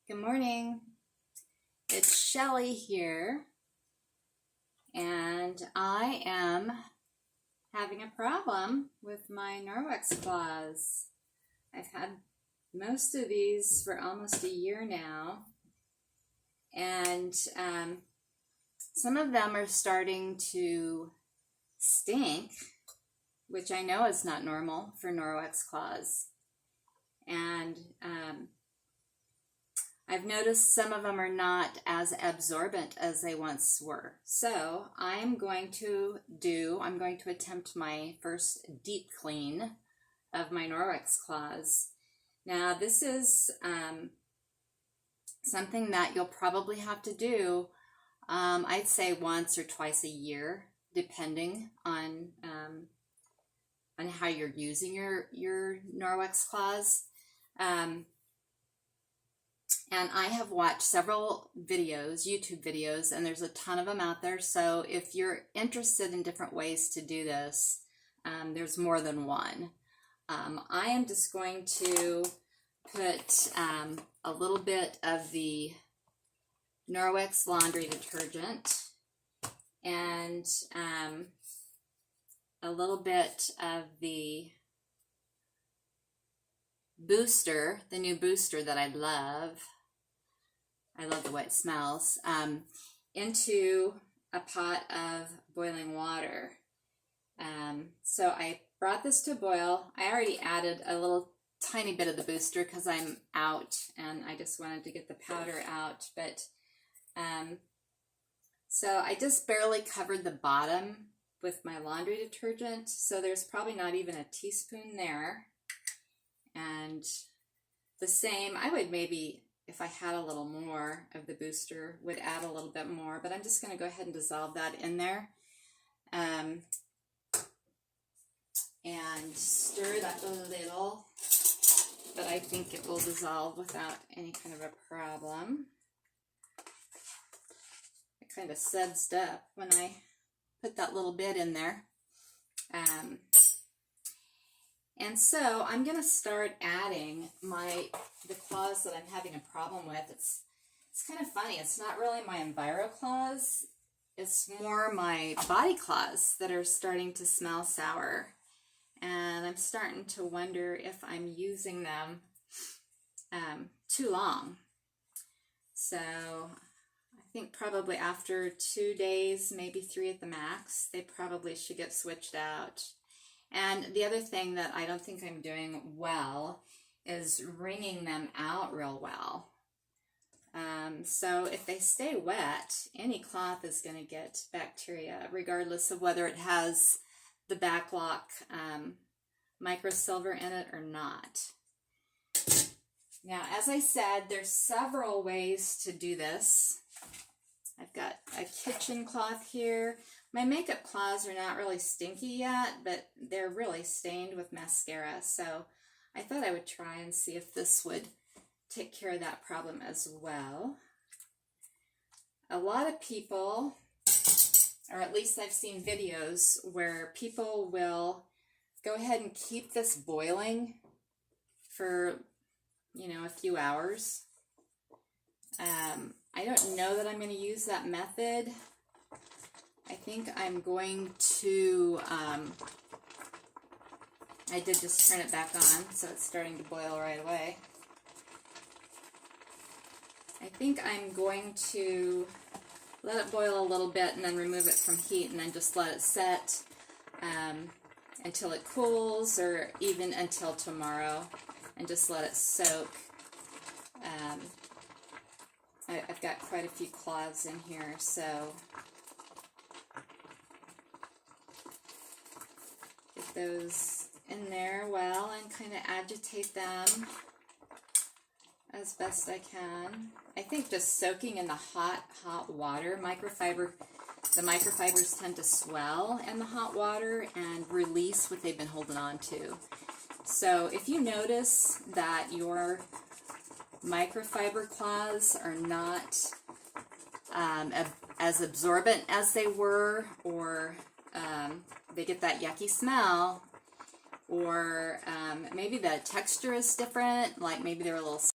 Good morning. It's Shelly here, and I am having a problem with my Norwex claws. I've had most of these for almost a year now, and some of them are starting to stink, which I know is not normal for Norwex claws. And I've noticed some of them are not as absorbent as they once were. So I'm going to attempt my first deep clean of my Norwex claws. Now this is something that you'll probably have to do, I'd say once or twice a year, depending on how you're using your Norwex claws. And I have watched several videos, YouTube videos, and there's a ton of them out there. So if you're interested in different ways to do this, there's more than one. I am just going to put a little bit of the Norwex laundry detergent and a little bit of the booster, the new booster that I love the way it smells, into a pot of boiling water. So I brought this to boil. I already added a little tiny bit of the booster because I'm out and I just wanted to get the powder out. But so I just barely covered the bottom with my laundry detergent. So there's probably not even a teaspoon there. And the same, I would maybe, if I had a little more of the booster, would add a little bit more, but I'm just going to go ahead and dissolve that in there. And stir it up a little, but I think it will dissolve without any kind of a problem. It kind of sudsed up when I put that little bit in there. And so I'm going to start adding the claws that I'm having a problem with. It's kind of funny. It's not really my Enviro claws. It's more my body claws that are starting to smell sour. And I'm starting to wonder if I'm using them too long. So I think probably after 2 days, maybe 3 at the max, they probably should get switched out. And the other thing that I don't think I'm doing well is wringing them out real well. So if they stay wet, any cloth is going to get bacteria, regardless of whether it has the backlock microsilver in it or not. Now, as I said, there's several ways to do this. I've got a kitchen cloth here. My makeup claws are not really stinky yet, but they're really stained with mascara. So I thought I would try and see if this would take care of that problem as well. A lot of people, or at least I've seen videos where people will go ahead and keep this boiling for, a few hours. I don't know that I'm going to use that method. I think I'm going to, I did just turn it back on, so it's starting to boil right away. I think I'm going to let it boil a little bit and then remove it from heat and then just let it set until it cools, or even until tomorrow, and just let it soak. I've got quite a few cloths in here, so get those in there well and kind of agitate them as best I can. I think just soaking in the hot water, the microfibers tend to swell in the hot water and release what they've been holding on to. So if you notice that your microfiber claws are not as absorbent as they were, or they get that yucky smell, or maybe the texture is different, like maybe they're a little